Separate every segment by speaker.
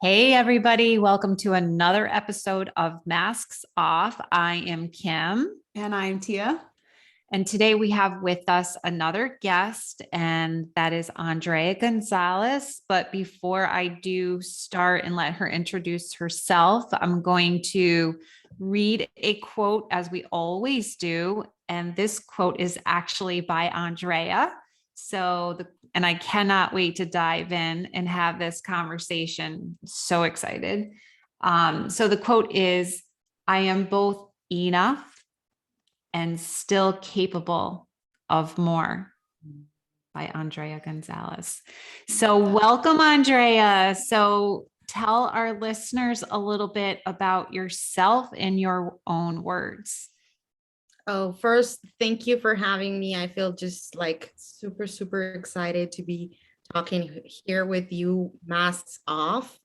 Speaker 1: Hey, everybody. Welcome to another episode of Masks Off. I am Kim.
Speaker 2: And I'm Tia.
Speaker 1: And today we have with us another guest, and that is Andrea Gonzalez. But before I do start and let her introduce herself, I'm going to read a quote as we always do. And this quote is actually by Andrea. And I cannot wait to dive in and have this conversation. So excited. So the quote is, I am both enough and still capable of more, by Andrea Gonzalez. So welcome, Andrea. So tell our listeners a little bit about yourself in your own words.
Speaker 2: Oh, first, thank you for having me. I feel just like super excited to be talking here with you, Masks Off.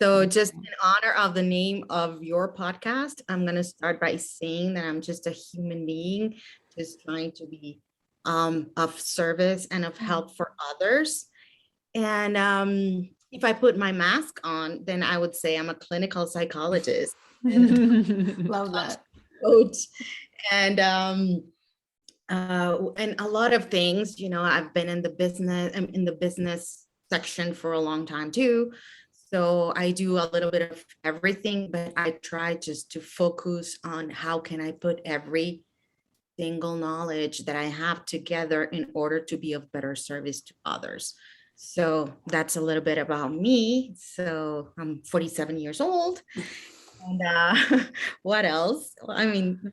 Speaker 2: So just in honor of the name of your podcast, I'm going to start by saying that I'm just a human being, just trying to be of service and of help for others. And if I put my mask on, then I would say I'm a clinical psychologist.
Speaker 1: Love that.
Speaker 2: Coach. And a lot of things, I've been in the business section for a long time too. So I do a little bit of everything, but I try just to focus on how can I put every single knowledge that I have together in order to be of better service to others. So that's a little bit about me. So I'm 47 years old. And what else? I mean,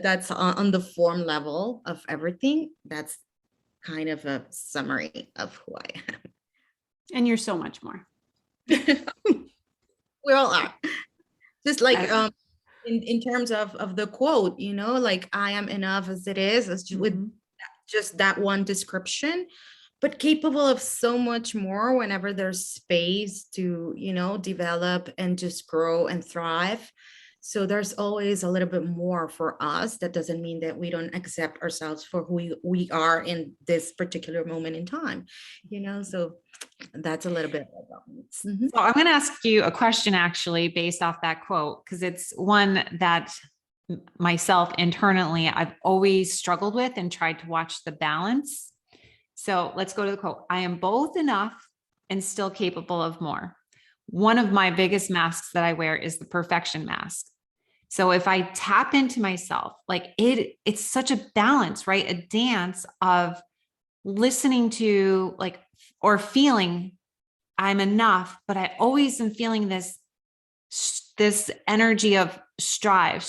Speaker 2: that's on the form level of everything. That's kind of a summary of who I am.
Speaker 3: And you're so much more.
Speaker 2: We all are. Just like in terms of the quote, like I am enough as it is, with just that one description, but capable of so much more whenever there's space to, develop and just grow and thrive. So there's always a little bit more for us. That doesn't mean that we don't accept ourselves for who we are in this particular moment in time, so that's a little bit about me.
Speaker 1: So I'm going to ask you a question actually based off that quote, because it's one that myself internally, I've always struggled with and tried to watch the balance. So let's go to the quote. I am both enough and still capable of more. One of my biggest masks that I wear is the perfection mask. So if I tap into myself, like it's such a balance, right? A dance of listening to or feeling I'm enough, but I always am feeling this energy of strive.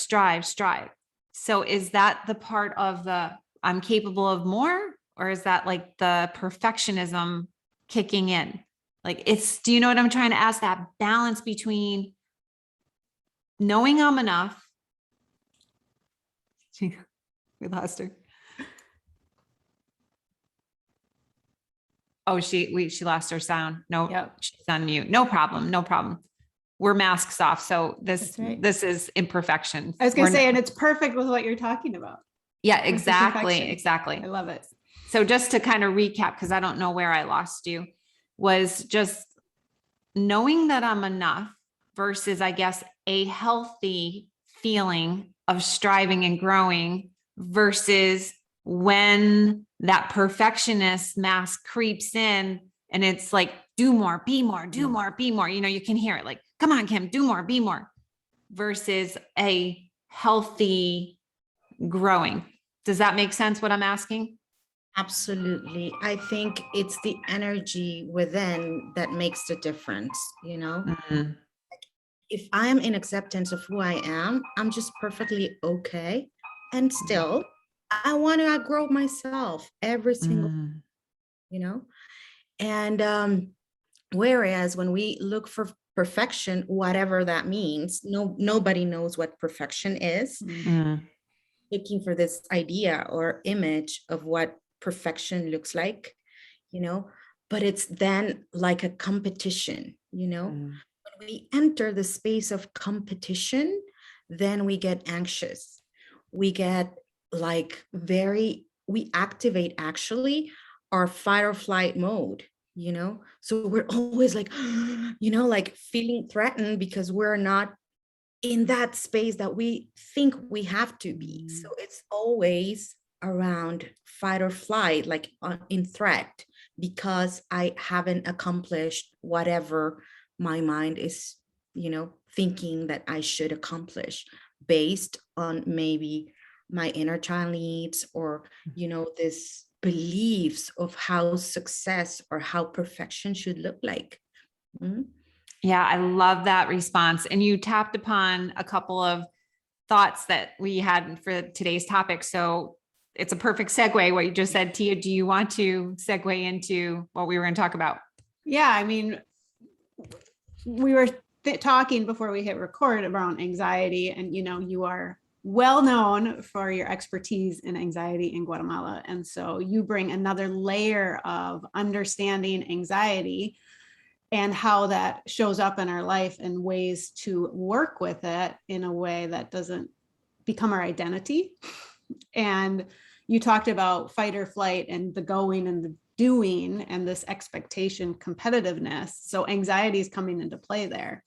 Speaker 1: So is that the part of the I'm capable of more? Or is that like the perfectionism kicking in? Do you know what I'm trying to ask? That balance between knowing I'm enough. We lost her. Oh, she lost her sound. No, yep. She's on mute. No problem. We're masks off. So this is imperfection.
Speaker 3: I was going to say, and it's perfect with what you're talking about.
Speaker 1: Yeah, exactly.
Speaker 3: I love it.
Speaker 1: So just to kind of recap, because I don't know where I lost you, was just knowing that I'm enough versus, I guess, a healthy feeling of striving and growing versus when that perfectionist mask creeps in and it's like, do more, be more, do more, be more. You can hear it like, come on, Kim, do more, be more, versus a healthy growing. Does that make sense what I'm asking?
Speaker 2: Absolutely. I think it's the energy within that makes the difference, Mm-hmm. If I am in acceptance of who I am, I'm just perfectly okay. And still, I want to outgrow myself every single, And whereas when we look for perfection, whatever that means, nobody knows what perfection is. Looking for this idea or image of what perfection looks like, but it's then like a competition, When we enter the space of competition, then we get anxious. We get we activate actually our fight or flight mode, you know? So we're always like, you know, like feeling threatened because we're not in that space that we think we have to be. So it's always around fight or flight, like in threat, because I haven't accomplished whatever my mind is, you know, thinking that I should accomplish based on maybe my inner child needs, or, you know, this beliefs of how success or how perfection should look like. Mhm.
Speaker 1: Yeah, I love that response. And you tapped upon a couple of thoughts that we had for today's topic. So it's a perfect segue, what you just said. Tia, do you want to segue into what we were going to talk about?
Speaker 3: Yeah, I mean, we were talking before we hit record around anxiety, and you know, you are well known for your expertise in anxiety in Guatemala. And so you bring another layer of understanding anxiety and how that shows up in our life and ways to work with it in a way that doesn't become our identity. And you talked about fight or flight and the going and the doing and this expectation, competitiveness. So anxiety is coming into play there.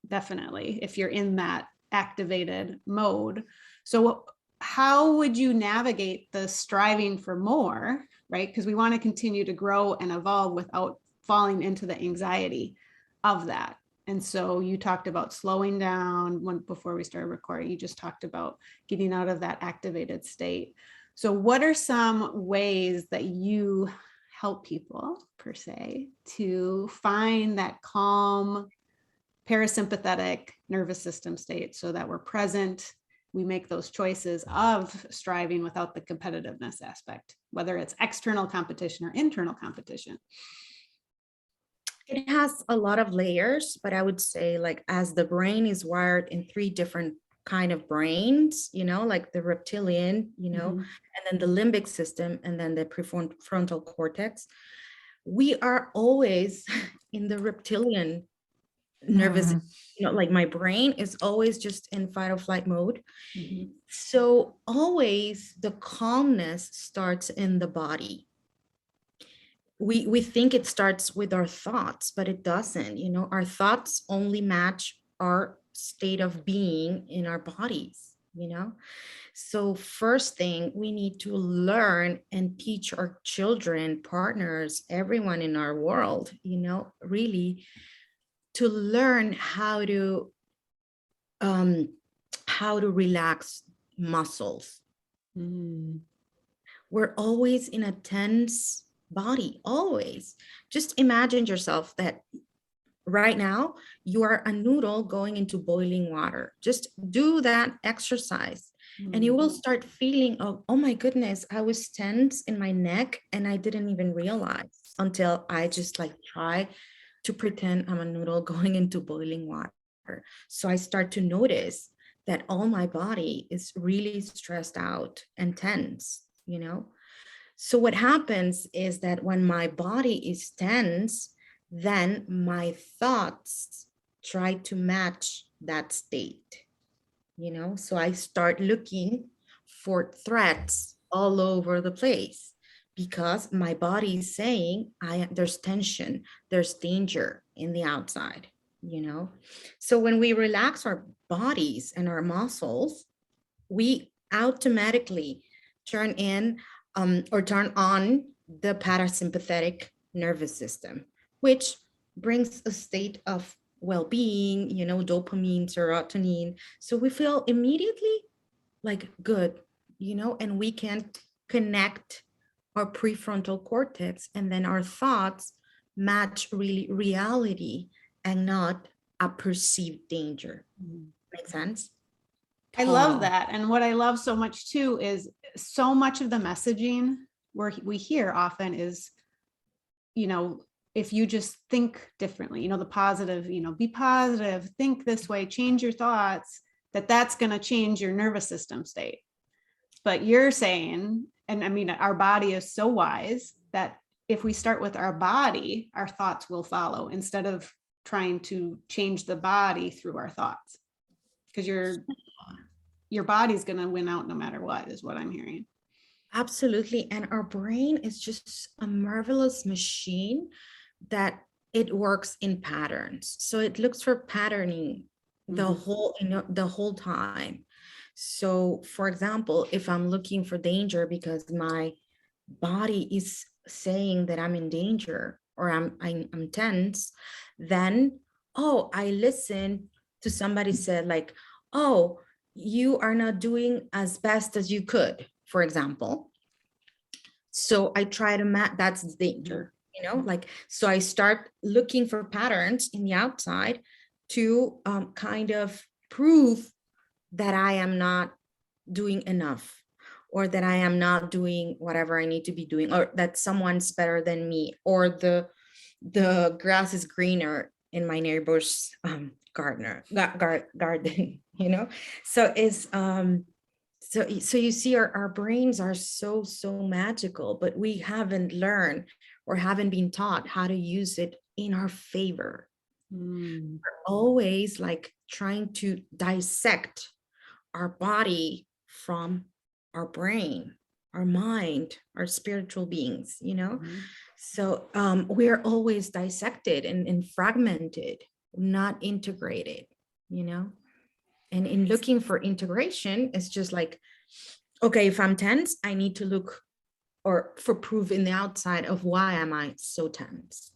Speaker 3: Definitely, if you're in that activated mode. So how would you navigate the striving for more, right? Because we want to continue to grow and evolve without falling into the anxiety of that. And so you talked about slowing down before we started recording. You just talked about getting out of that activated state. So what are some ways that you help people, per se, to find that calm parasympathetic nervous system state so that we're present, we make those choices of striving without the competitiveness aspect, whether it's external competition or internal competition?
Speaker 2: It has a lot of layers, but I would say, like, as the brain is wired in three different kind of brains, you know, like the reptilian, you know, and then the limbic system, and then the prefrontal cortex, we are always in the reptilian nervous, you know, like my brain is always just in fight or flight mode. So always the calmness starts in the body. We think it starts with our thoughts, but it doesn't. You know, our thoughts only match our state of being in our bodies, you know. So first thing, we need to learn and teach our children, partners, everyone in our world, you know, really to learn how to relax muscles. We're always in a tense body, always. Just imagine yourself that right now you are a noodle going into boiling water. Just do that exercise and you will start feeling, oh my goodness, I was tense in my neck and I didn't even realize until I just like try to pretend I'm a noodle going into boiling water. So I start to notice that all my body is really stressed out and tense, you know? So what happens is that when my body is tense, then my thoughts try to match that state, you know? So I start looking for threats all over the place because my body is saying there's tension, there's danger in the outside, you know? So when we relax our bodies and our muscles, we automatically turn in or turn on the parasympathetic nervous system, which brings a state of well-being, you know, dopamine, serotonin. So we feel immediately like good, you know, and we can connect our prefrontal cortex, and then our thoughts match really reality and not a perceived danger. Make sense?
Speaker 3: I love that. And what I love so much too is so much of the messaging we hear often is, you know, if you just think differently, you know, the positive, you know, be positive, think this way, change your thoughts, that's going to change your nervous system state. But you're saying, and I mean, our body is so wise that if we start with our body, our thoughts will follow instead of trying to change the body through our thoughts. Because your body's going to win out no matter what, is what I'm hearing.
Speaker 2: Absolutely. And our brain is just a marvelous machine that it works in patterns. So it looks for patterning
Speaker 3: Mhm.
Speaker 2: the whole time. So for example, if I'm looking for danger because my body is saying that I'm in danger or I'm tense, then I listen to somebody said like, oh, you are not doing as best as you could, for example. So I try to match, that's the danger, like, so I start looking for patterns in the outside to kind of prove that I am not doing enough, or that I am not doing whatever I need to be doing, or that someone's better than me, or the grass is greener in my neighbor's garden, So is so you see, our brains are so magical, but we haven't learned or haven't been taught how to use it in our favor.
Speaker 3: Mm.
Speaker 2: Always like trying to dissect our body from our brain, our mind, our spiritual beings.
Speaker 3: Mhm.
Speaker 2: So we're always dissected and fragmented, not integrated. And in looking for integration, it's just like, okay, if I'm tense, I need to look or for proof in the outside of why am I so tense.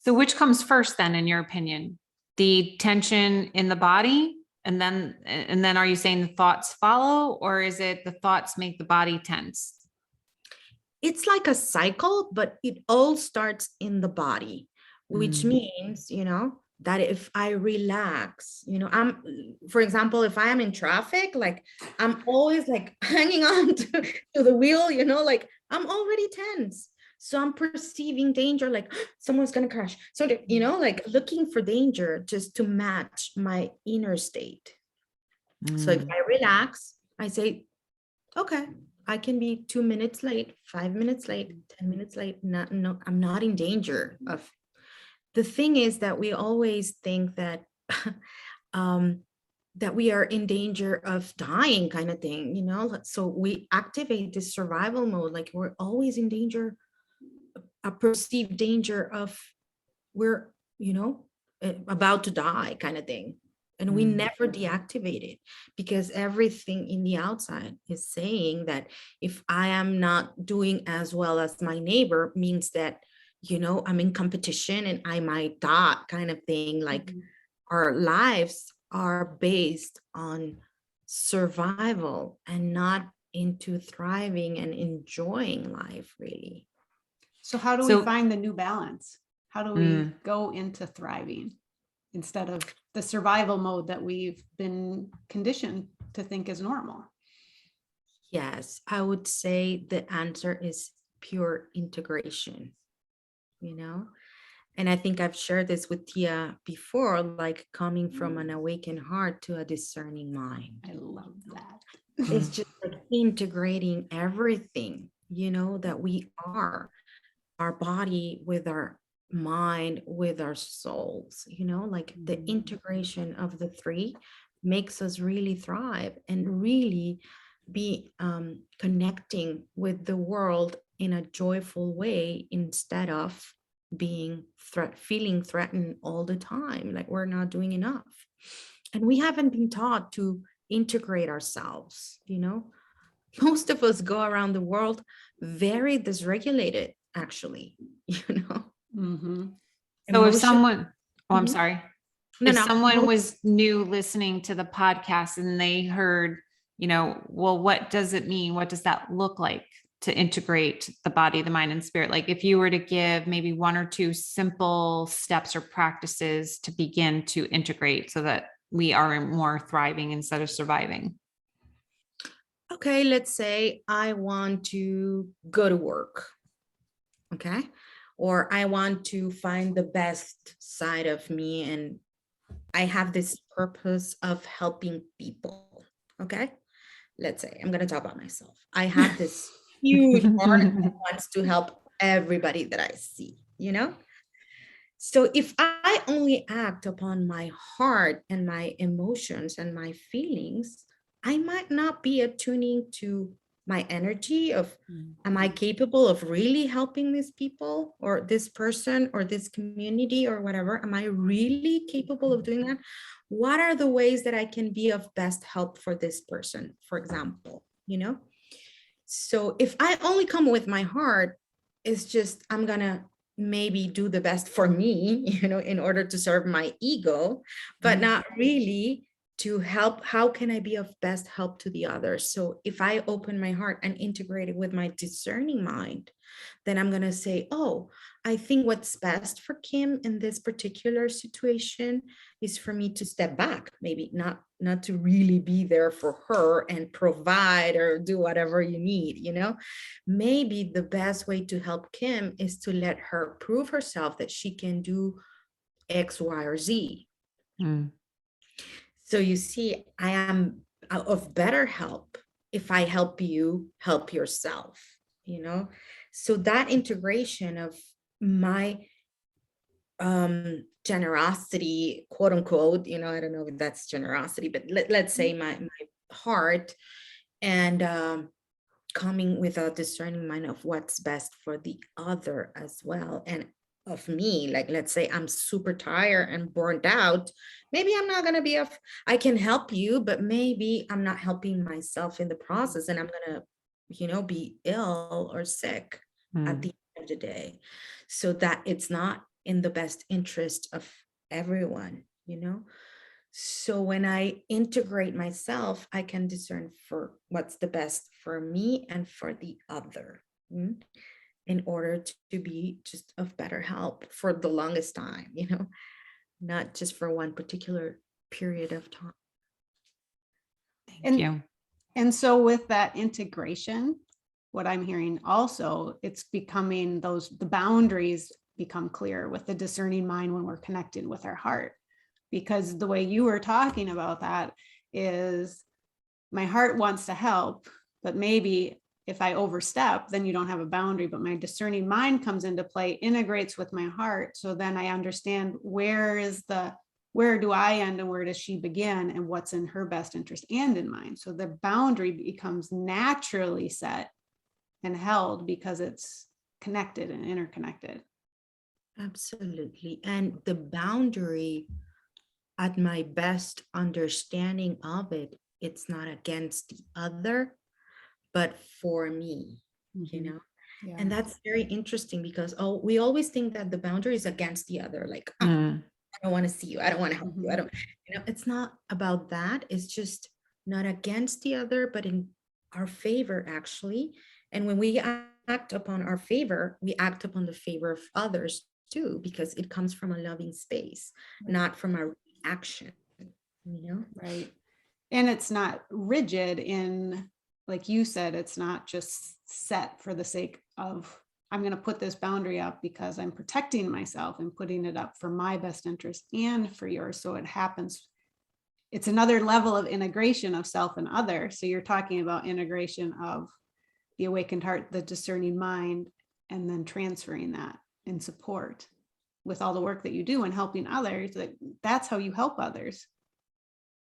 Speaker 1: So which comes first then, in your opinion? The tension in the body, and then are you saying the thoughts follow, or is it the thoughts make the body tense?
Speaker 2: It's like a cycle, but it all starts in the body, which means, that if I relax, for example, if I am in traffic, like I'm always like hanging on to the wheel, like I'm already tense. So I'm perceiving danger, like someone's going to crash. So, like looking for danger just to match my inner state. So if I relax, I say, okay, I can be 2 minutes late, 5 minutes late, 10 minutes late. No, I'm not in danger of. The thing is that we always think that that we are in danger of dying, kind of thing. So we activate this survival mode, like we're always in danger, a perceived danger of we're, about to die, kind of thing. And we never deactivate it, because everything in the outside is saying that if I am not doing as well as my neighbor, means that, I'm in competition and I might die, kind of thing. Like our lives are based on survival and not into thriving and enjoying life, really.
Speaker 3: So how do we
Speaker 1: So,
Speaker 3: find the new balance? How do we go into thriving instead of the survival mode that we've been conditioned to think is normal?
Speaker 2: Yes, I would say the answer is pure integration, and I think I've shared this with Tia before, like coming from an awakened heart to a discerning mind.
Speaker 3: I love that.
Speaker 2: It's just like integrating everything, that we are, our body with our mind, with our souls, like the integration of the three makes us really thrive and really be connecting with the world in a joyful way, instead of being feeling threatened all the time, like we're not doing enough. And we haven't been taught to integrate ourselves. Most of us go around the world very dysregulated, actually.
Speaker 3: Mm-hmm.
Speaker 1: so if
Speaker 2: Emotion.
Speaker 1: someone, oh, I'm
Speaker 2: Mhm.
Speaker 1: sorry.
Speaker 2: No,
Speaker 1: If
Speaker 2: no.
Speaker 1: someone was new listening to the podcast and they heard, well, what does it mean? What does that look like to integrate the body, the mind, and spirit? Like if you were to give maybe one or two simple steps or practices to begin to integrate so that we are more thriving instead of surviving.
Speaker 2: Okay, let's say I want to go to work. Okay. Or I want to find the best side of me, and I have this purpose of helping people. Okay. Let's say I'm going to talk about myself. I have this huge heart that wants to help everybody that I see. So if I only act upon my heart and my emotions and my feelings, I might not be attuning to my energy of, am I capable of really helping these people or this person or this community or whatever? Am I really capable of doing that? What are the ways that I can be of best help for this person, for example, So if I only come with my heart, it's just, I'm gonna maybe do the best for me, in order to serve my ego, but not really to help. How can I be of best help to the others? So if I open my heart and integrate it with my discerning mind, then I'm going to say, oh, I think what's best for Kim in this particular situation is for me to step back, maybe not to really be there for her and provide or do whatever you need, maybe the best way to help Kim is to let her prove herself that she can do X, Y, or Z. So you see, I am of better help if I help you help yourself, So that integration of my generosity, quote unquote, I don't know if that's generosity, but let's say my heart, and coming with a discerning mind of what's best for the other as well. And of me, like, let's say I'm super tired and burnt out. Maybe I'm not going to be I can help you, but maybe I'm not helping myself in the process, and I'm going to, be ill or sick at the end of the day. So that it's not in the best interest of everyone, So when I integrate myself, I can discern for what's the best for me and for the other, in order to be just of better help for the longest time, not just for one particular period of time.
Speaker 1: Thank you.
Speaker 3: And so with that integration, what I'm hearing also, it's becoming the boundaries become clear with the discerning mind when we're connected with our heart. Because the way you were talking about that is, my heart wants to help, but maybe if I overstep, then you don't have a boundary. But my discerning mind comes into play, integrates with my heart. So then I understand where do I end and where does she begin, and what's in her best interest and in mine. So the boundary becomes naturally set and held because it's connected and interconnected.
Speaker 2: Absolutely. And the boundary, at my best understanding of it, it's not against the other, but for me, Yeah. And that's very interesting because we always think that the boundary is against the other. Like, I don't want to see you. I don't want to help you. I don't, it's not about that. It's just not against the other, but in our favor, actually. And when we act upon our favor, we act upon the favor of others too, because it comes from a loving space, not from a action,
Speaker 3: Right. And it's not rigid in, like you said, it's not just set for the sake of, I'm going to put this boundary up because I'm protecting myself and putting it up for my best interest and for yours. So it happens. It's another level of integration of self and other. So you're talking about integration of the awakened heart, the discerning mind, and then transferring that in support with all the work that you do and helping others. That's how you help others.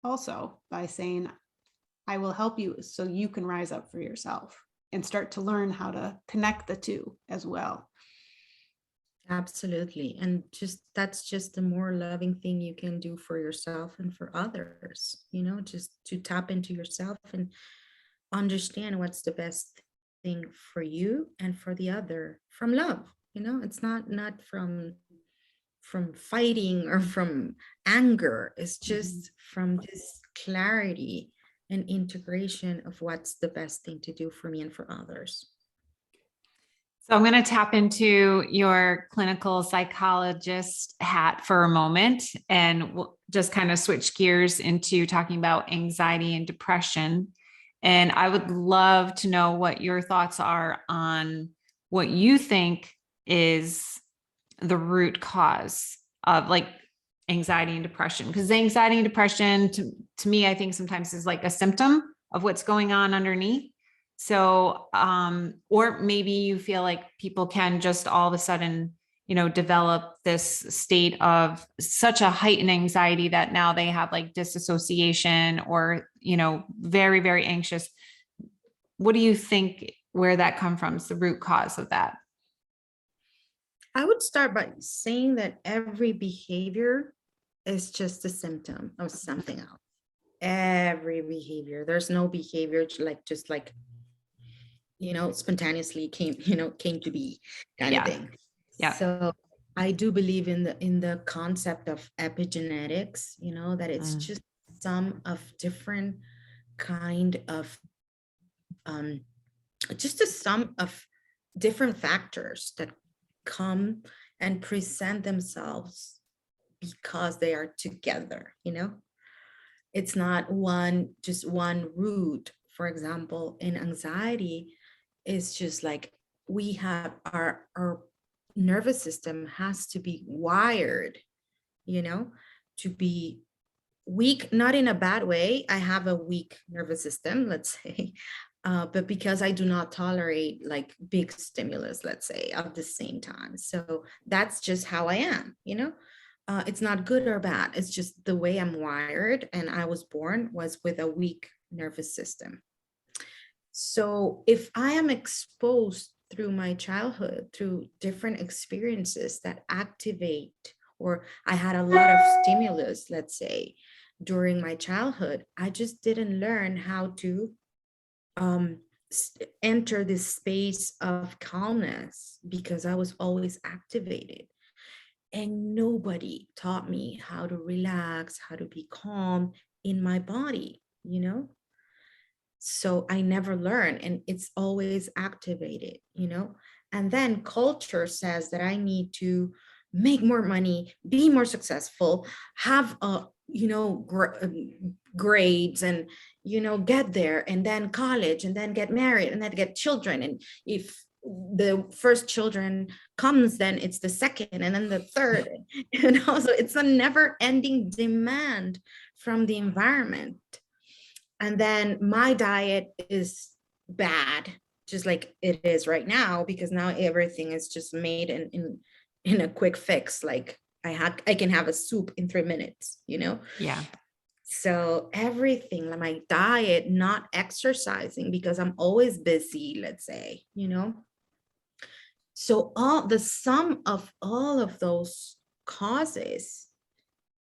Speaker 3: Also, by saying, I will help you so you can rise up for yourself and start to learn how to connect the two as well.
Speaker 2: Absolutely. And that's just the more loving thing you can do for yourself and for others, just to tap into yourself and understand what's the best thing for you and for the other from love. It's not from fighting or from anger. It's just from this clarity and integration of what's the best thing to do for me and for others.
Speaker 1: So I'm going to tap into your clinical psychologist hat for a moment, and we'll just kind of switch gears into talking about anxiety and depression. And I would love to know what your thoughts are on what you think is the root cause of like anxiety and depression. Because anxiety and depression to me, I think sometimes is like a symptom of what's going on underneath. So, or maybe you feel like people can just all of a sudden, develop this state of such a heightened anxiety that now they have like disassociation or, very, very anxious. what do you think where that come from? Is the root cause of that?
Speaker 2: I would start by saying that every behavior is just a symptom of something else. Every behavior. There's no behavior just like, spontaneously came to be kind of
Speaker 1: Yeah.
Speaker 2: thing.
Speaker 1: Yeah.
Speaker 2: So I do believe in the concept of epigenetics, that it's just some of different kind of just a sum of different factors that come and present themselves because they are together. It's not just one root. For example, in anxiety, it's just like we have our nervous system has to be wired, to be weak, not in a bad way. I have a weak nervous system, let's say, but because I do not tolerate like big stimulus, let's say, at the same time. So that's just how I am, it's not good or bad. It's just the way I'm wired, and I was born was with a weak nervous system. So if I am exposed through my childhood, through different experiences that activate, or I had a lot of stimulus, let's say, during my childhood, I just didn't learn how to enter this space of calmness because I was always activated. And nobody taught me how to relax, how to be calm in my body, So I never learn, and it's always activated, And then culture says that I need to make more money, be more successful, have grades, and get there, and then college, and then get married, and then get children. And if the first children comes, then it's the second, and then the third. So it's a never-ending demand from the environment. And then my diet is bad, just like it is right now, because now everything is just made in a quick fix. Like I can have a soup in 3 minutes,
Speaker 1: Yeah.
Speaker 2: So everything, like my diet, not exercising because I'm always busy, let's say, So the sum of all of those causes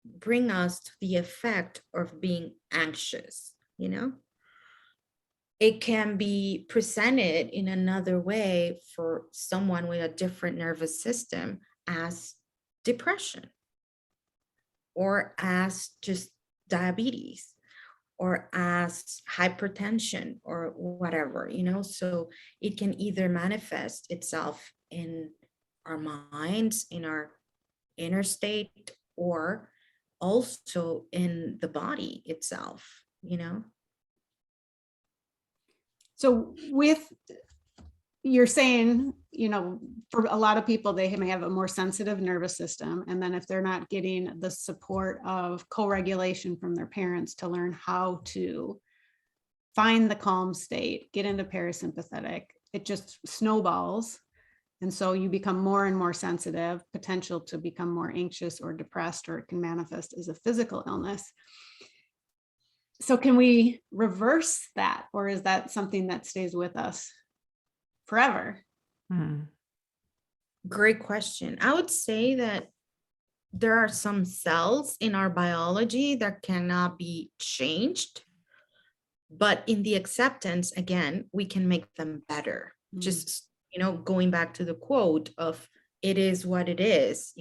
Speaker 2: bring us to the effect of being anxious, It can be presented in another way for someone with a different nervous system as depression, or as just diabetes, or as hypertension, or whatever, So it can either manifest itself in our minds, in our inner state, or also in the body itself,
Speaker 3: So with, you're saying, for a lot of people, they may have a more sensitive nervous system. And then if they're not getting the support of co-regulation from their parents to learn how to find the calm state, get into parasympathetic, it just snowballs. And so you become more and more sensitive, potential to become more anxious or depressed, or it can manifest as a physical illness. So can we reverse that? Or is that something that stays with us forever?
Speaker 2: Great question. I would say that there are some cells in our biology that cannot be changed, but in the acceptance, again, we can make them better. Just, going back to the quote of it is what it is,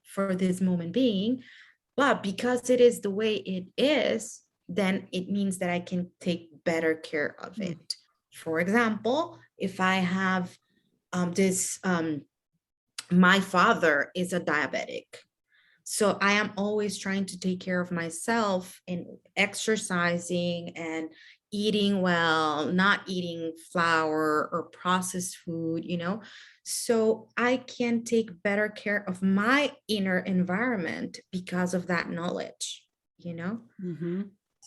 Speaker 2: for this moment being, but because it is the way it is, then it means that I can take better care of it. For example, if I have my father is a diabetic, so I am always trying to take care of myself and exercising and eating well, not eating flour or processed food, so I can take better care of my inner environment because of that knowledge,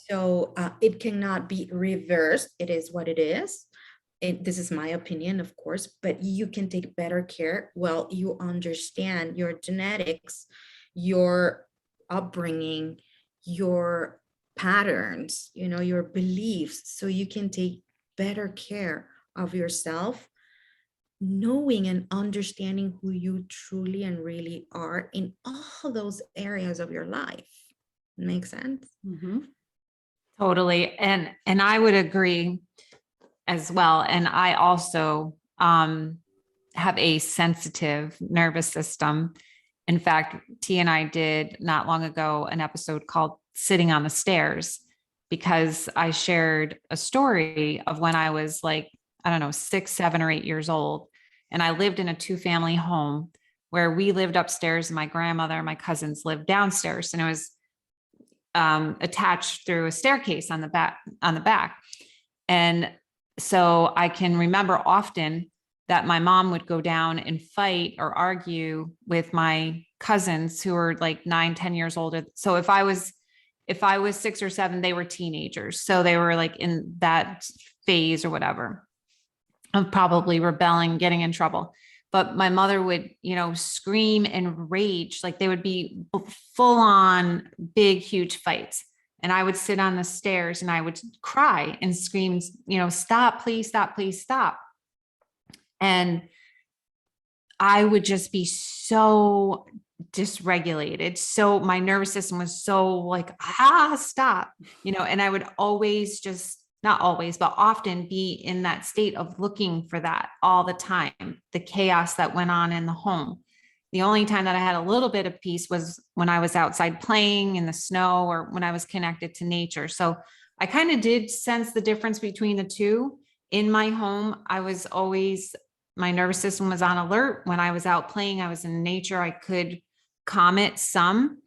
Speaker 2: So it cannot be reversed. It is what it is. This is my opinion, of course, but you can take better care. Well, you understand your genetics, your upbringing, your patterns, your beliefs, so you can take better care of yourself, knowing and understanding who you truly and really are in all those areas of your life. Makes sense?
Speaker 3: Mm-hmm.
Speaker 1: Totally. And I would agree as well. And I also have a sensitive nervous system. In fact, T and I did not long ago an episode called Sitting on the Stairs, because I shared a story of when I was like, I don't know, 6, 7, or 8 years old. And I lived in a 2-family home where we lived upstairs and my grandmother and my cousins lived downstairs. And it was attached through a staircase on the back. And so I can remember often that my mom would go down and fight or argue with my cousins who were like 9, 10 years older. So if I was 6 or 7, they were teenagers. So they were like in that phase or whatever of probably rebelling, getting in trouble. But my mother would, scream and rage. Like they would be full on big, huge fights. And I would sit on the stairs and I would cry and scream, stop, please stop, please stop. And I would just be so dysregulated. So my nervous system was so like, stop, and I would always not always, but often be in that state of looking for that all the time, the chaos that went on in the home. The only time that I had a little bit of peace was when I was outside playing in the snow or when I was connected to nature. So I kind of did sense the difference between the two. In my home, my nervous system was on alert. When I was out playing, I was in nature, I could calm it some.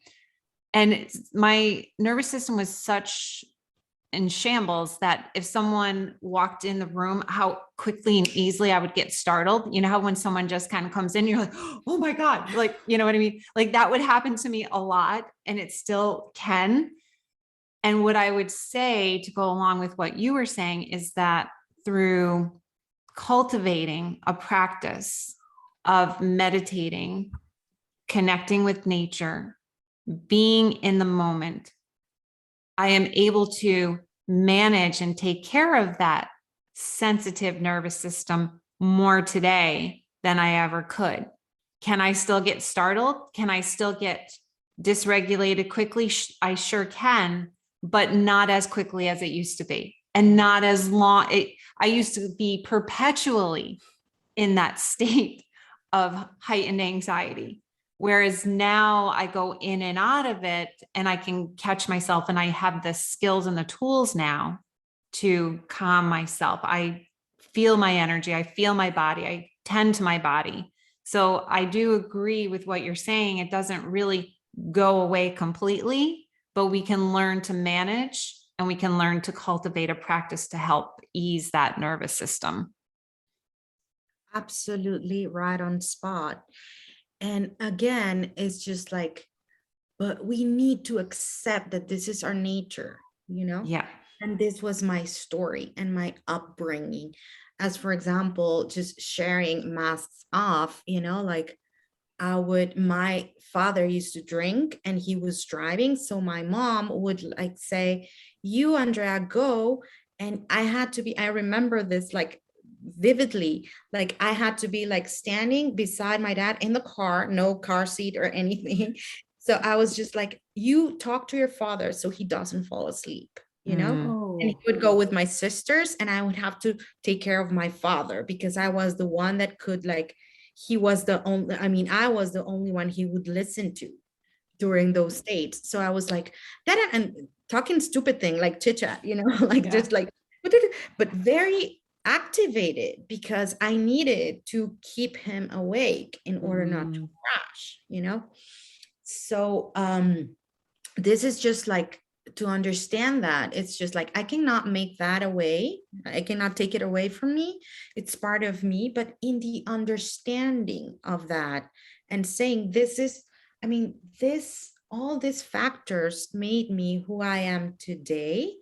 Speaker 1: And my nervous system was such in shambles that if someone walked in the room, how quickly and easily I would get startled. You know how when someone just kind of comes in, you're like, oh my God, like, you know what I mean? Like that would happen to me a lot, and it still can. And what I would say to go along with what you were saying is that through cultivating a practice of meditating, connecting with nature, being in the moment, I am able to manage and take care of that sensitive nervous system more today than I ever could. Can I still get startled? Can I still get dysregulated quickly? I sure can, but not as quickly as it used to be. And not as long. I used to be perpetually in that state of heightened anxiety. Whereas now I go in and out of it and I can catch myself, and I have the skills and the tools now to calm myself. I feel my energy. I feel my body. I tend to my body. So I do agree with what you're saying. It doesn't really go away completely, but we can learn to manage and we can learn to cultivate a practice to help ease that nervous system.
Speaker 2: Absolutely right on spot. And again, it's just like, but we need to accept that this is our nature,
Speaker 1: Yeah.
Speaker 2: And this was my story and my upbringing. As for example, just sharing masks off, like my father used to drink and he was driving. So my mom would like say, you, Andrea, go. And I remember this like vividly, like I had to be like standing beside my dad in the car, no car seat or anything. So I was just like, you talk to your father so he doesn't fall asleep,
Speaker 3: Oh.
Speaker 2: and he would go with my sisters and I would have to take care of my father because I was the one that could I was the only one he would listen to during those states. So I was like that, and talking stupid thing like chit chat, like just like, but very activated because I needed to keep him awake in order not to crash. So this is just like to understand that it's just like I cannot make that away. I cannot take it away from me. It's part of me, but in the understanding of that and saying all these factors made me who I am today.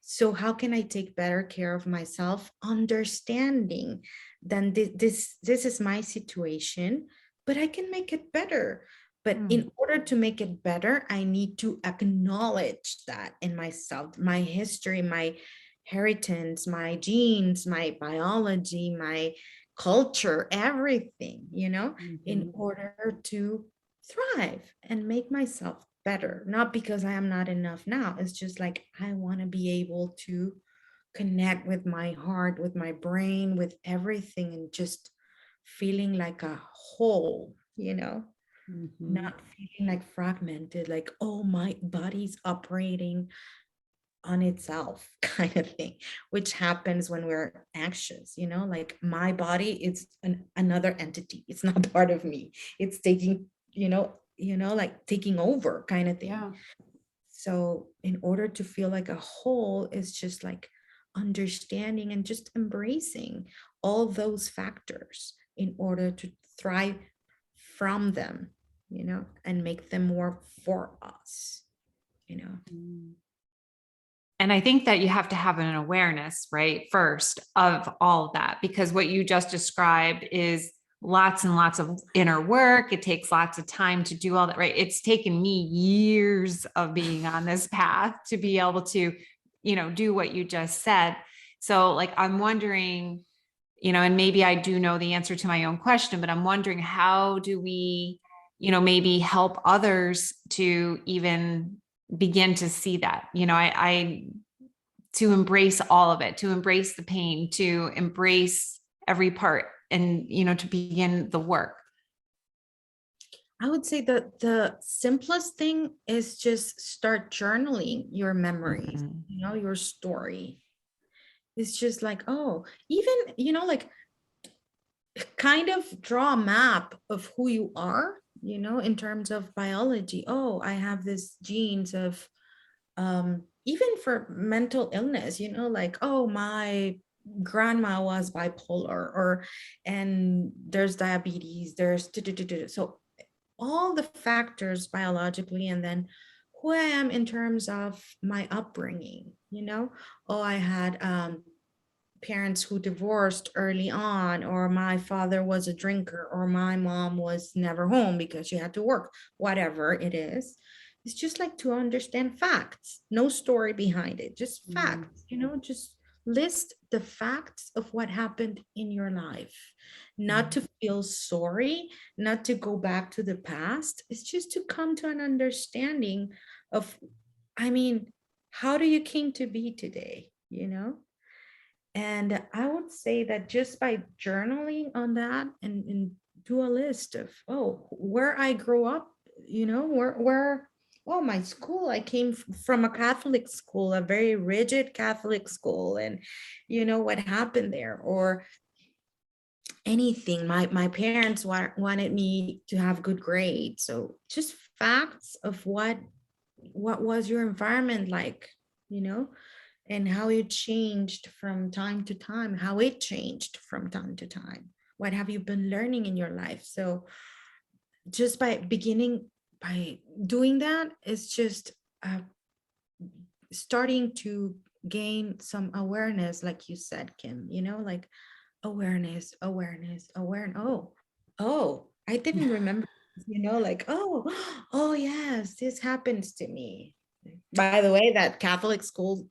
Speaker 2: So how can I take better care of myself, understanding then this is my situation, but I can make it better. But in order to make it better, I need to acknowledge that in myself, my history, my inheritance, my genes, my biology, my culture, everything, in order to thrive and make myself better. Not because I am not enough now. It's just like I want to be able to connect with my heart, with my brain, with everything, and just feeling like a whole, not feeling like fragmented, like, oh, my body's operating on itself kind of thing, which happens when we're anxious, like my body, it's another entity. It's not part of me. It's taking, like taking over kind of thing.
Speaker 3: Yeah.
Speaker 2: So in order to feel like a whole, is just like understanding and just embracing all those factors in order to thrive from them, and make them work for us,
Speaker 1: And I think that you have to have an awareness, right, first of all of that, because what you just described is lots and lots of inner work. It takes lots of time to do all that, right? It's taken me years of being on this path to be able to, do what you just said. So like, I'm wondering, and maybe I do know the answer to my own question, but I'm wondering, how do we, maybe help others to even begin to see that, I to embrace all of it, to embrace the pain, to embrace every part, and, to begin the work.
Speaker 2: I would say that the simplest thing is just start journaling your memories, your story. It's just like, oh, even, like kind of draw a map of who you are, in terms of biology. Oh, I have this genes of, even for mental illness, like, oh, my grandma was bipolar, and there's diabetes, there's so all the factors biologically, and then who I am in terms of my upbringing, oh, I had parents who divorced early on, or my father was a drinker, or my mom was never home because she had to work, whatever it is. It's just like to understand facts, no story behind it, just facts, just list the facts of what happened in your life, not to feel sorry, not to go back to the past. It's just to come to an understanding of, how do you came to be today, And I would say that just by journaling on that, and do a list of, oh, where I grew up, where well, my school, I came from a Catholic school, a very rigid Catholic school, and what happened there, or anything. My parents wanted me to have good grades. So just facts of what was your environment like, and how it changed from time to time, how it changed from time to time. What have you been learning in your life? So just by doing that, it's just starting to gain some awareness, like you said, Kim, like awareness. Oh, I didn't remember, like, oh yes, this happens to me. By the way, that Catholic school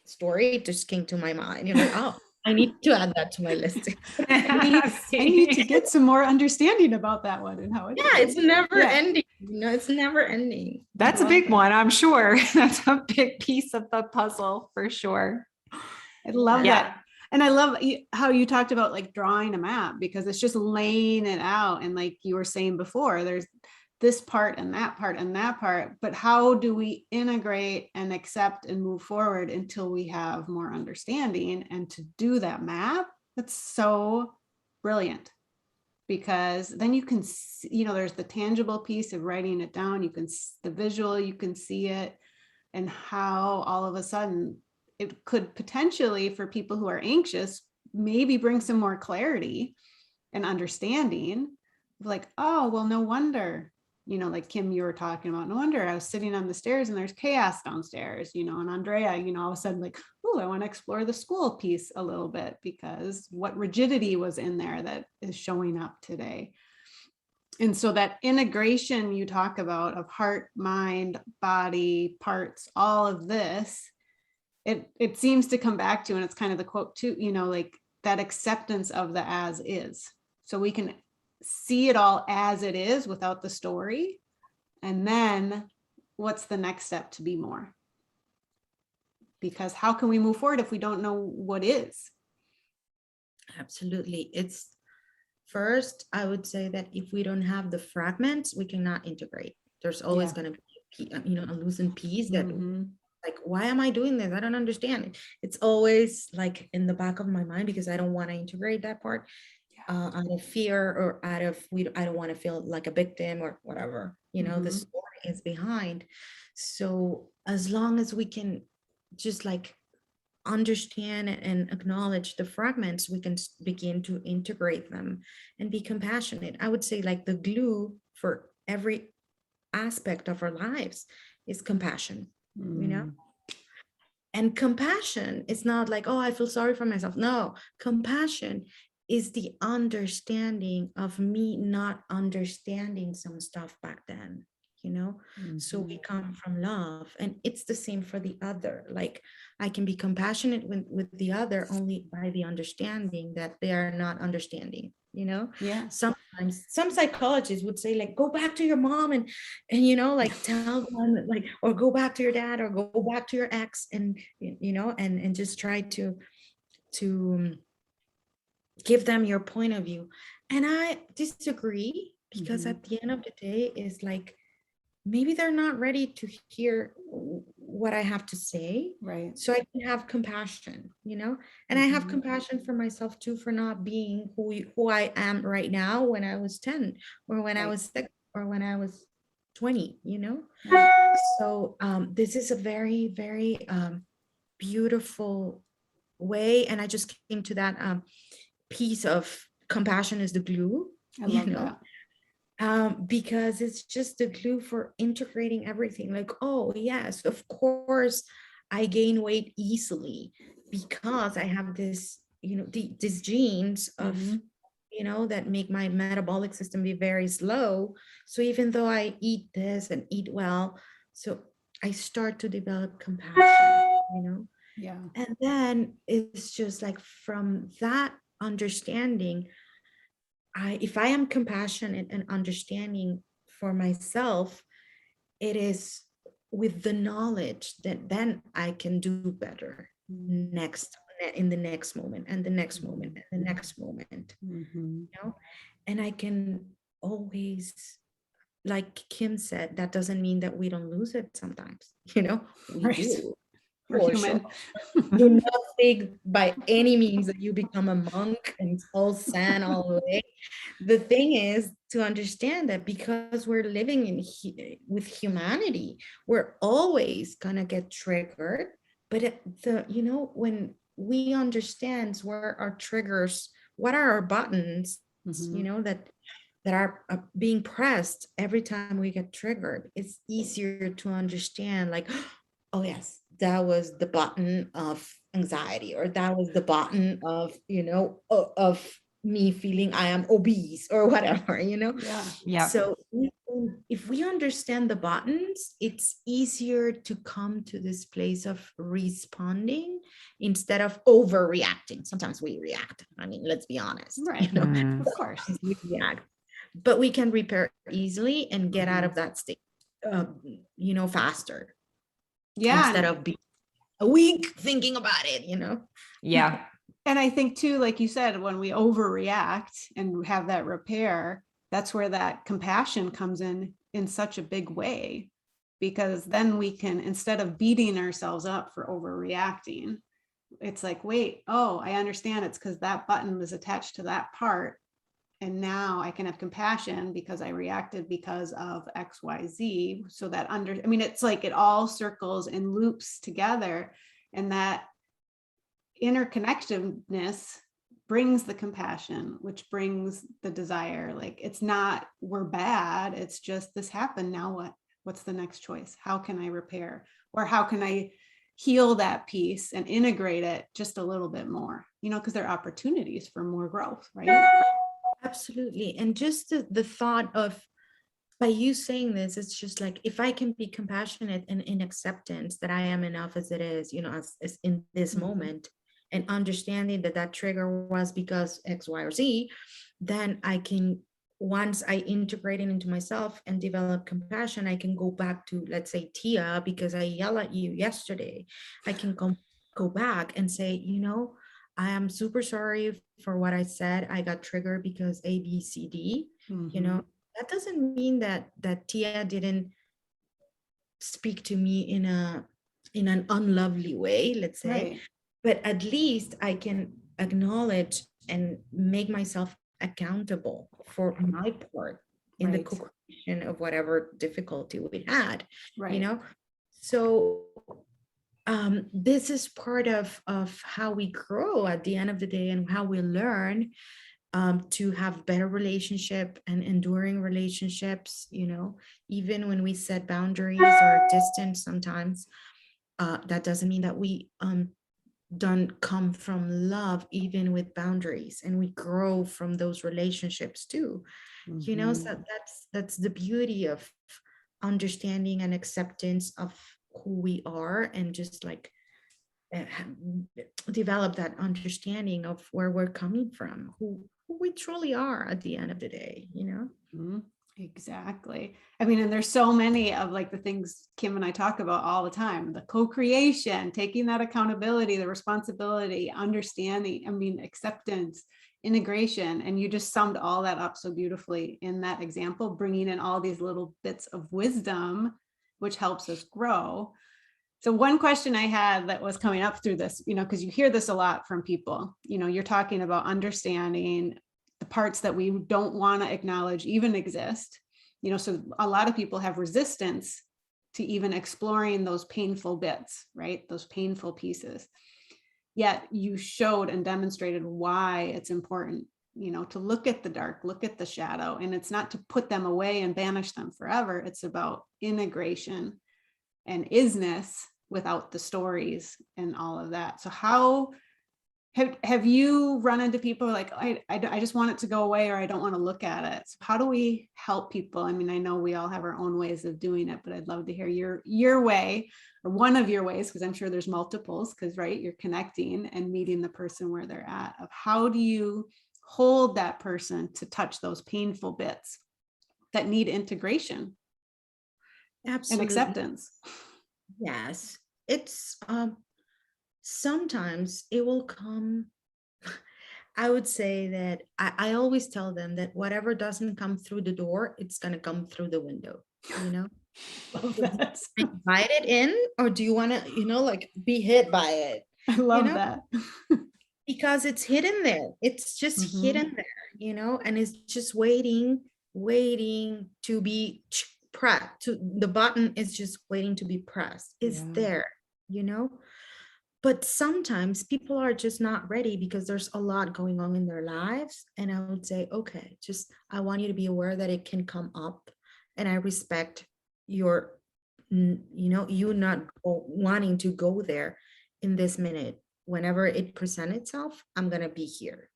Speaker 2: story just came to my mind. You're like, oh, I need to add that to my list.
Speaker 3: I need to get some more understanding about that one and how it.
Speaker 2: Yeah, it's never ending. It's never ending.
Speaker 1: That's a big one, I'm sure. That's a big piece of the puzzle for sure.
Speaker 3: I love that. And I love how you talked about like drawing a map, because it's just laying it out. And like you were saying before, there's this part and that part and that part, but how do we integrate and accept and move forward until we have more understanding? And to do that map, that's so brilliant, because then you can see, there's the tangible piece of writing it down. You can, the visual, you can see it, and how all of a sudden it could potentially, for people who are anxious, maybe bring some more clarity and understanding, like, oh, well, no wonder, like Kim, you were talking about, no wonder I was sitting on the stairs and there's chaos downstairs, and Andrea, all of a sudden, like, oh, I want to explore the school piece a little bit, because what rigidity was in there that is showing up today. And so that integration you talk about of heart, mind, body, parts, all of this, it seems to come back to, and it's kind of the quote too, like that acceptance of the as is. So we can see it all as it is without the story. And then what's the next step to be more? Because how can we move forward if we don't know what is?
Speaker 2: Absolutely. It's first, I would say that if we don't have the fragments, we cannot integrate. There's always going to be, a loosened piece that like, why am I doing this? I don't understand. It's always like in the back of my mind because I don't want to integrate that part out of fear or out of, I don't want to feel like a victim or whatever, the story is behind. So as long as we can just like understand and acknowledge the fragments, we can begin to integrate them and be compassionate. I would say like the glue for every aspect of our lives is compassion, and compassion is not like, oh, I feel sorry for myself. No, compassion is the understanding of me not understanding some stuff back then. So we come from love, and it's the same for the other. Like I can be compassionate with the other only by the understanding that they are not understanding. Sometimes some psychologists would say like, go back to your mom and like tell them like, or go back to your dad or go back to your ex, and and just try to give them your point of view. And I disagree, because at the end of the day is like, maybe they're not ready to hear what I have to say.
Speaker 3: Right.
Speaker 2: So I can have compassion, and I have compassion for myself too, for not being who I am right now when I was 10 or when I was 6 or when I was 20, Right. So this is a very, very beautiful way. And I just came to that piece of compassion is the glue.
Speaker 3: I love that.
Speaker 2: Because it's just the glue for integrating everything. Like, oh yes, of course I gain weight easily because I have this, these genes of, that make my metabolic system be very slow. So even though I eat this and eat well, so I start to develop compassion,
Speaker 3: Yeah.
Speaker 2: And then it's just like from that understanding, if I am compassionate and understanding for myself, it is with the knowledge that then I can do better in the next moment and the next moment and the next moment, and I can always, like Kim said, that doesn't mean that we don't lose it sometimes, we do.
Speaker 3: We're human.
Speaker 2: Do not think by any means that you become a monk and it's all zen all the way. The thing is to understand that because we're living with humanity, we're always gonna get triggered. But when we understand where our triggers, what are our buttons, that are being pressed every time we get triggered, it's easier to understand like, oh yes, that was the button of anxiety, or that was the button of, of me feeling I am obese or whatever,
Speaker 1: Yeah.
Speaker 2: So if we understand the buttons, it's easier to come to this place of responding instead of overreacting. Sometimes we react. I mean, let's be honest.
Speaker 3: Right. Of course.
Speaker 2: We react, but we can repair easily and get out of that state, faster.
Speaker 3: Yeah.
Speaker 2: Instead of being a week thinking about it,
Speaker 1: Yeah.
Speaker 3: And I think too, like you said, when we overreact and have that repair, that's where that compassion comes in such a big way, because then we can, instead of beating ourselves up for overreacting, it's like, wait, oh, I understand. It's because that button was attached to that part. And now I can have compassion because I reacted because of X, Y, Z. So that it's like it all circles and loops together, and that interconnectedness brings the compassion, which brings the desire. Like, it's not we're bad. It's just this happened. Now what's the next choice? How can I repair, or how can I heal that piece and integrate it just a little bit more, because there are opportunities for more growth, right?
Speaker 2: Absolutely. And just the thought of by you saying this, it's just like, if I can be compassionate and in acceptance that I am enough as it is, as in this moment, and understanding that that trigger was because X, Y, or Z, then I can, once I integrate it into myself and develop compassion, I can go back to, let's say, Tia, because I yell at you yesterday. I can go back and say, I am super sorry for what I said. I got triggered because A, B, C, D. That doesn't mean that Tia didn't speak to me in an unlovely way, let's say,
Speaker 3: Right.
Speaker 2: but at least I can acknowledge and make myself accountable for my part in the
Speaker 3: Right.
Speaker 2: co-creation of whatever difficulty we had,
Speaker 3: Right.
Speaker 2: So this is part of how we grow at the end of the day, and how we learn to have better relationship and enduring relationships, even when we set boundaries or distance sometimes. That doesn't mean that we don't come from love, even with boundaries, and we grow from those relationships too. So that's the beauty of understanding and acceptance of who we are, and just like develop that understanding of where we're coming from, who we truly are at the end of the day,
Speaker 3: Exactly. I mean, and there's so many of like the things Kim and I talk about all the time, the co-creation, taking that accountability, the responsibility, understanding, acceptance, integration. And you just summed all that up so beautifully in that example, bringing in all these little bits of wisdom, which helps us grow. So one question I had that was coming up through this, because you hear this a lot from people, you're talking about understanding the parts that we don't want to acknowledge even exist, so a lot of people have resistance to even exploring those painful bits, right? Those painful pieces. Yet you showed and demonstrated why it's important, to look at the dark, look at the shadow, and it's not to put them away and banish them forever. It's about integration and isness without the stories and all of that. So how have you run into people like, I just want it to go away, or I don't want to look at it? So how do we help people? I mean, I know we all have our own ways of doing it, but I'd love to hear your way, or one of your ways, because I'm sure there's multiples, because right, you're connecting and meeting the person where they're at, of how do you hold that person to touch those painful bits that need integration and acceptance.
Speaker 2: Yes, it's sometimes it will come. I would say that I always tell them that whatever doesn't come through the door, it's gonna come through the window.
Speaker 3: Love that.
Speaker 2: Invite it in, or do you want to, like, be hit by it?
Speaker 3: I love that.
Speaker 2: Because it's hidden there. It's just hidden there, and it's just waiting to be pressed. The button is just waiting to be pressed. It's there, But sometimes people are just not ready because there's a lot going on in their lives. And I would say, okay, I want you to be aware that it can come up. And I respect your, you not wanting to go there in this minute. Whenever it presents itself, I'm going to be here,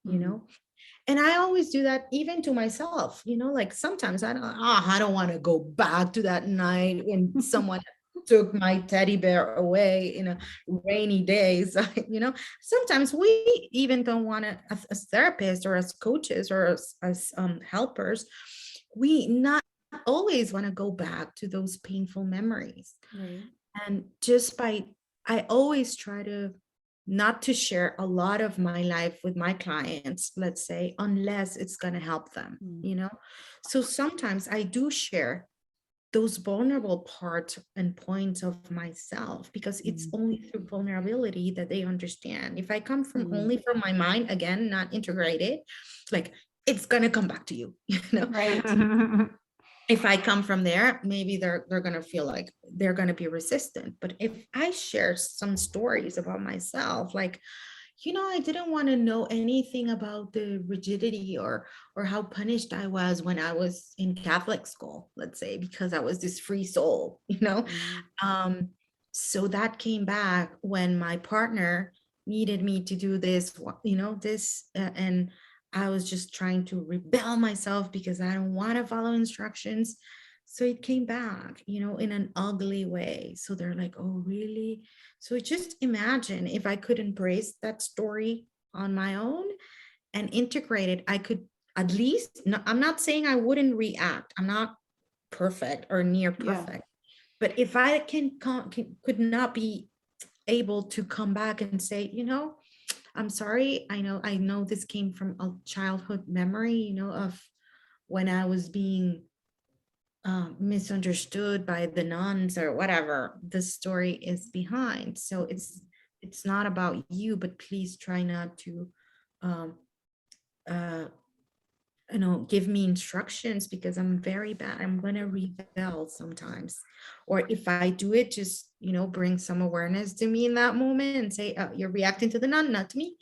Speaker 2: And I always do that even to myself, like sometimes I don't want to go back to that night when someone took my teddy bear away in a rainy day. So, sometimes we even don't want to, as therapists or as coaches or as helpers, we not always want to go back to those painful memories.
Speaker 3: Right.
Speaker 2: And I always try to not to share a lot of my life with my clients, let's say, unless it's going to help them, So sometimes I do share those vulnerable parts and points of myself, because it's only through vulnerability that they understand. If I come from only from my mind, again, not integrated, like, it's going to come back to you,
Speaker 3: Right.
Speaker 2: If I come from there, maybe they're going to feel like they're going to be resistant. But if I share some stories about myself, like, I didn't want to know anything about the rigidity or how punished I was when I was in Catholic school, let's say, because I was this free soul, So that came back when my partner needed me to do this, and I was just trying to rebel myself because I don't want to follow instructions. So it came back, in an ugly way. So they're like, oh, really? So just imagine if I could embrace that story on my own and integrate it, I could at least, no, I'm not saying I wouldn't react. I'm not perfect or near perfect. But if I could not be able to come back and say, I'm sorry, I know this came from a childhood memory, of when I was being misunderstood by the nuns or whatever the story is behind. So it's not about you, but please try not to give me instructions, because I'm very bad. I'm gonna rebel sometimes, or if I do it, just bring some awareness to me in that moment and say, oh, you're reacting to the nun, not to me.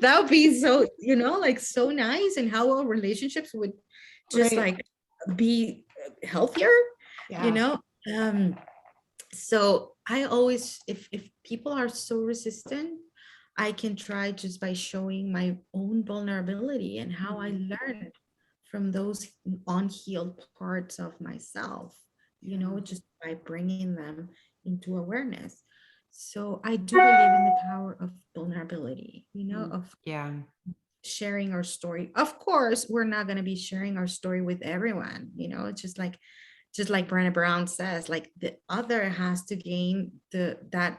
Speaker 2: That would be so, like so nice, and how our relationships would just
Speaker 3: Right.
Speaker 2: like be healthier,
Speaker 3: Yeah.
Speaker 2: So I always, if people are so resistant, I can try just by showing my own vulnerability and how I learned from those unhealed parts of myself, just by bringing them into awareness. So I do believe in the power of vulnerability, of
Speaker 1: Yeah.
Speaker 2: sharing our story. Of course, we're not going to be sharing our story with everyone, it's just like Brené Brown says, like the other has to gain that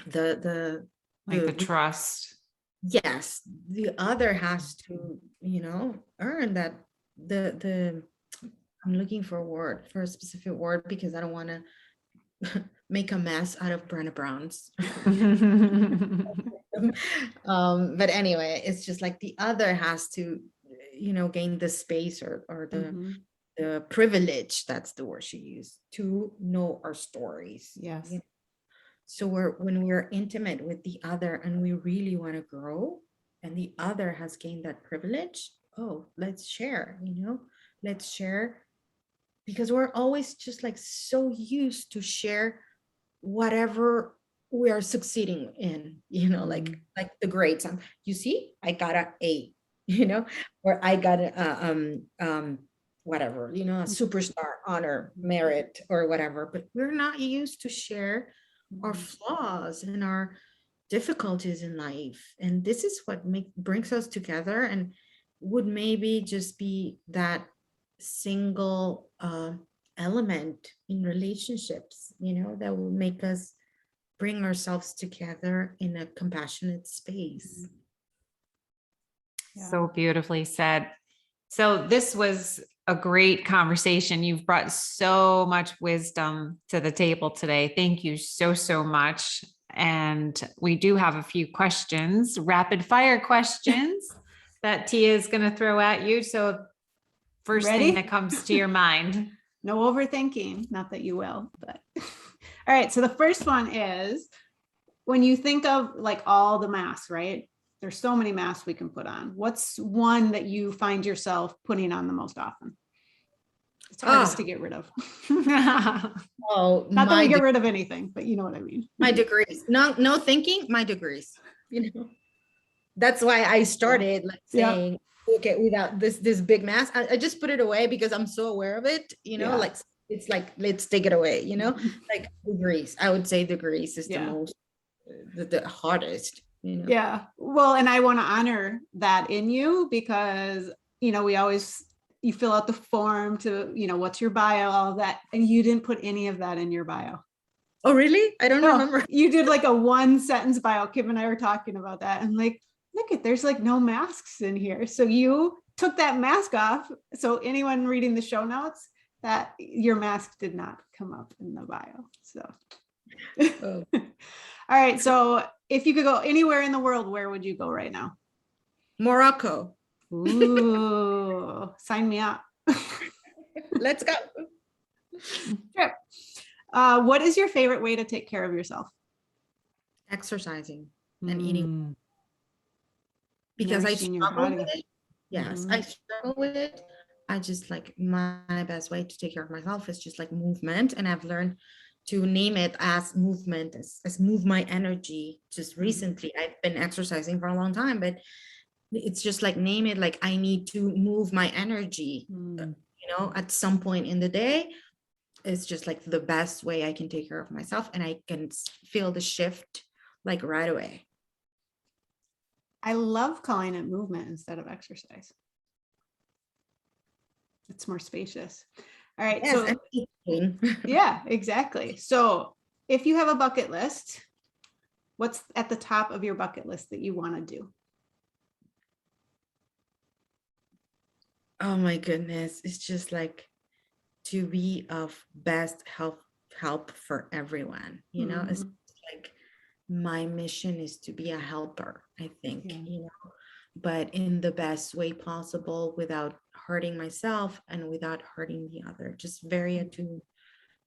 Speaker 2: the
Speaker 1: Like the trust.
Speaker 2: yes, the other has to earn that, the I'm looking for a specific word, because I don't want to make a mess out of Brené Brown's. But anyway, it's just like the other has to gain the space, or the privilege, that's the word she used, to know our stories.
Speaker 3: Yes.
Speaker 2: So when we're intimate with the other and we really want to grow, and the other has gained that privilege, oh, let's share, let's share, because we're always just like so used to share whatever we are succeeding in, like the grades. You see, I got an A, or I got a whatever, a superstar, honor, merit, or whatever. But we're not used to share our flaws and our difficulties in life, and this is what brings us together, and would maybe just be that single element in relationships, that will make us bring ourselves together in a compassionate space.
Speaker 1: So beautifully said. So this was a great conversation. You've brought so much wisdom to the table today. Thank you so, so much. And we do have a few questions, rapid fire questions that Tia is going to throw at you. So first thing that comes to your mind.
Speaker 3: No overthinking, not that you will, but all right. So the first one is, when you think of like all the masks, right? There's so many masks we can put on. What's one that you find yourself putting on the most often? It's hardest to get rid of.
Speaker 2: Oh,
Speaker 3: not that we get rid of anything, but you know what I mean.
Speaker 2: My degrees. No thinking, my degrees. That's why I started saying, okay, without this big mask, I just put it away because I'm so aware of it, like it's like, let's take it away, like degrees. I would say degrees is the most, the hardest,
Speaker 3: Yeah. Well, and I want to honor that in you, because, you fill out the form to, what's your bio, all of that. And you didn't put any of that in your bio.
Speaker 2: Oh, really? I don't remember.
Speaker 3: You did like a 1-sentence bio. Kim and I were talking about that. And like, look, there's like no masks in here. So you took that mask off. So anyone reading the show notes, that your mask did not come up in the bio. So, all right. So if you could go anywhere in the world, where would you go right now?
Speaker 2: Morocco.
Speaker 3: Ooh, sign me up.
Speaker 2: Let's go.
Speaker 3: Trip. What is your favorite way to take care of yourself?
Speaker 2: Exercising and eating. Because I struggle with it. Yes, I struggle with it. I just like, my best way to take care of myself is just like movement. And I've learned to name it as movement, as move my energy. Just recently, I've been exercising for a long time, but it's just like, name it, like I need to move my energy,
Speaker 3: Mm.
Speaker 2: at some point in the day. It's just like the best way I can take care of myself, and I can feel the shift like right away.
Speaker 3: I love calling it movement instead of exercise. It's more spacious. All right.
Speaker 2: Yes,
Speaker 3: So
Speaker 2: and eating.
Speaker 3: yeah, exactly. So if you have a bucket list, what's at the top of your bucket list that you want to do?
Speaker 2: Oh my goodness. It's just like to be of best help for everyone. It's
Speaker 3: Mhm.
Speaker 2: like my mission is to be a helper, I think,
Speaker 3: Yeah.
Speaker 2: but in the best way possible, without hurting myself and without hurting the other. Just very attuned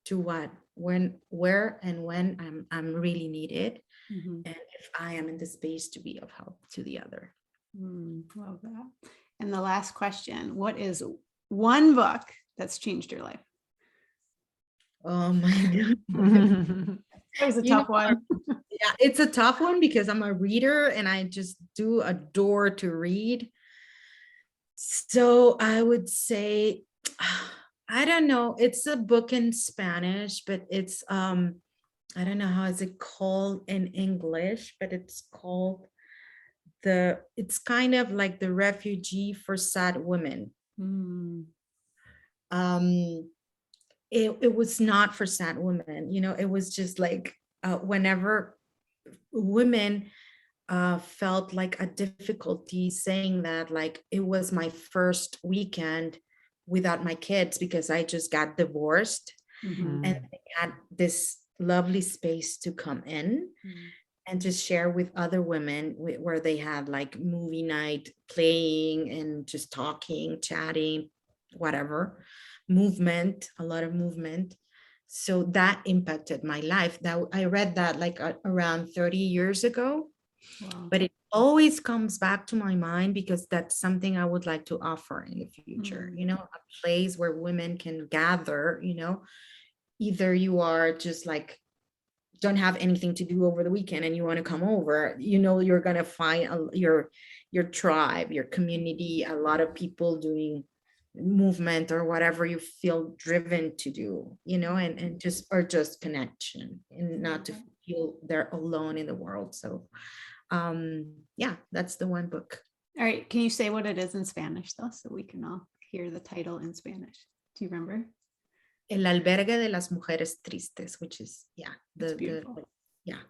Speaker 2: to what, when, where, and when I'm really needed,
Speaker 3: Mhm.
Speaker 2: and if I am in the space to be of help to the other.
Speaker 3: Love that. And the last question, what is one book that's changed your life?
Speaker 2: Oh my God.
Speaker 3: That was a
Speaker 2: You know,
Speaker 3: tough one.
Speaker 2: yeah, it's a tough one because I'm a reader and I just do adore to read. So I would say, I don't know, it's a book in Spanish, but it's I don't know how is it called in English, but it's called it's kind of like The Refugee for Sad Women.
Speaker 3: Mm.
Speaker 2: Um it was not for sad women, it was just like whenever women felt like a difficulty saying that, like it was my first weekend without my kids because I just got divorced,
Speaker 3: Mhm.
Speaker 2: and they had this lovely space to come in
Speaker 3: Mm.
Speaker 2: and just share with other women where they had like movie night playing and just talking, chatting, whatever, movement, a lot of movement. So that impacted my life. That I read that like around 30 years ago,
Speaker 3: Wow.
Speaker 2: but it always comes back to my mind because that's something I would like to offer in the future, a place where women can gather, either you are just like don't have anything to do over the weekend and you want to come over, you're going to find your tribe, your community, a lot of people doing movement or whatever you feel driven to do, and just connection, and not to feel they're alone in the world. So yeah, that's the one book.
Speaker 3: All right. Can you say what it is in Spanish though, so we can all hear the title in Spanish? Do you remember?
Speaker 2: El albergue de las mujeres tristes, which is
Speaker 3: It's beautiful.
Speaker 2: yeah,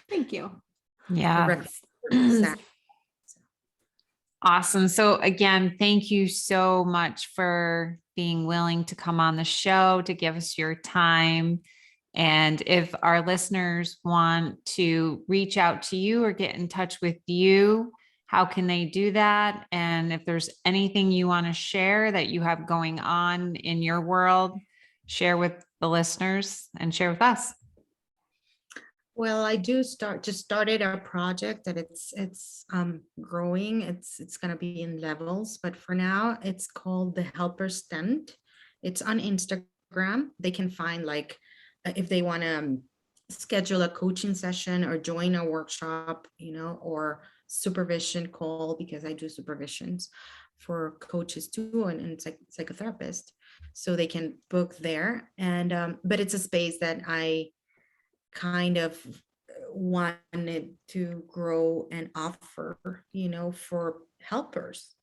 Speaker 3: Thank you.
Speaker 1: Yeah.
Speaker 2: sad.
Speaker 1: Awesome. So again, thank you so much for being willing to come on the show, to give us your time. And if our listeners want to reach out to you or get in touch with you, how can they do that? And if there's anything you want to share that you have going on in your world, share with the listeners and share with us.
Speaker 2: Well, I just started a project that it's growing. It's going to be in levels, but for now it's called the Helper Stent. It's on Instagram. They can find like if they want to schedule a coaching session or join a workshop, or supervision call, because I do supervisions for coaches too, and it's like psychotherapist. So they can book there, and but it's a space that I kind of wanted to grow and offer, for helpers,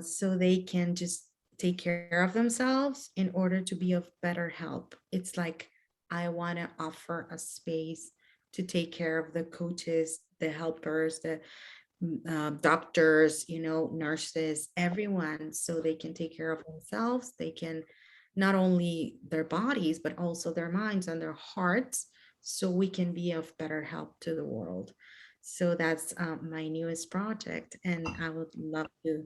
Speaker 2: so they can just take care of themselves in order to be of better help. It's like I want to offer a space to take care of the coaches, the helpers, the doctors, nurses, everyone, so they can take care of themselves. They can not only their bodies, but also their minds and their hearts, so we can be of better help to the world. So that's my newest project, and I would love to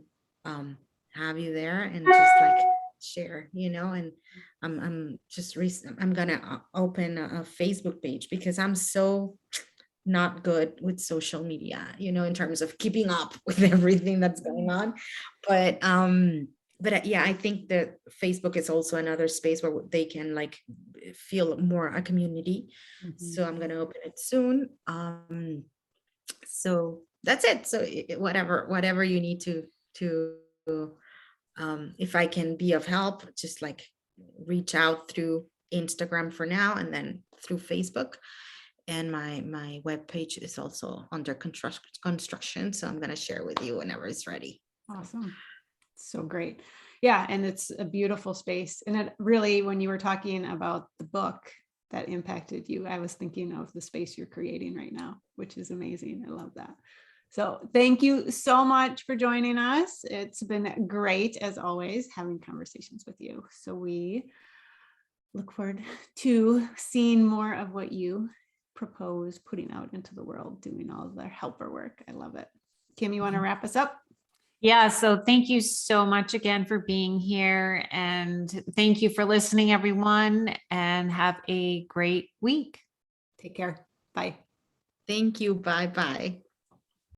Speaker 2: have you there and just like share, and I'm gonna open a Facebook page because I'm so not good with social media, in terms of keeping up with everything that's going on. But yeah, I think that Facebook is also another space where they can like feel more a community. So I'm going to open it soon. So that's it. So whatever you need to if I can be of help, just like reach out through Instagram for now, and then through Facebook. And my webpage is also under construction. So I'm going to share with you whenever it's ready.
Speaker 3: Awesome. So great. Yeah. And it's a beautiful space. And it really, when you were talking about the book that impacted you, I was thinking of the space you're creating right now, which is amazing. I love that. So thank you so much for joining us. It's been great, as always, having conversations with you. So we look forward to seeing more of what you propose putting out into the world, doing all of their helper work. I love it. Kim, you want to wrap us up?
Speaker 1: Yeah, so thank you so much again for being here, and thank you for listening, everyone, and have a great week.
Speaker 3: Take care. Bye.
Speaker 2: Thank you. Bye bye.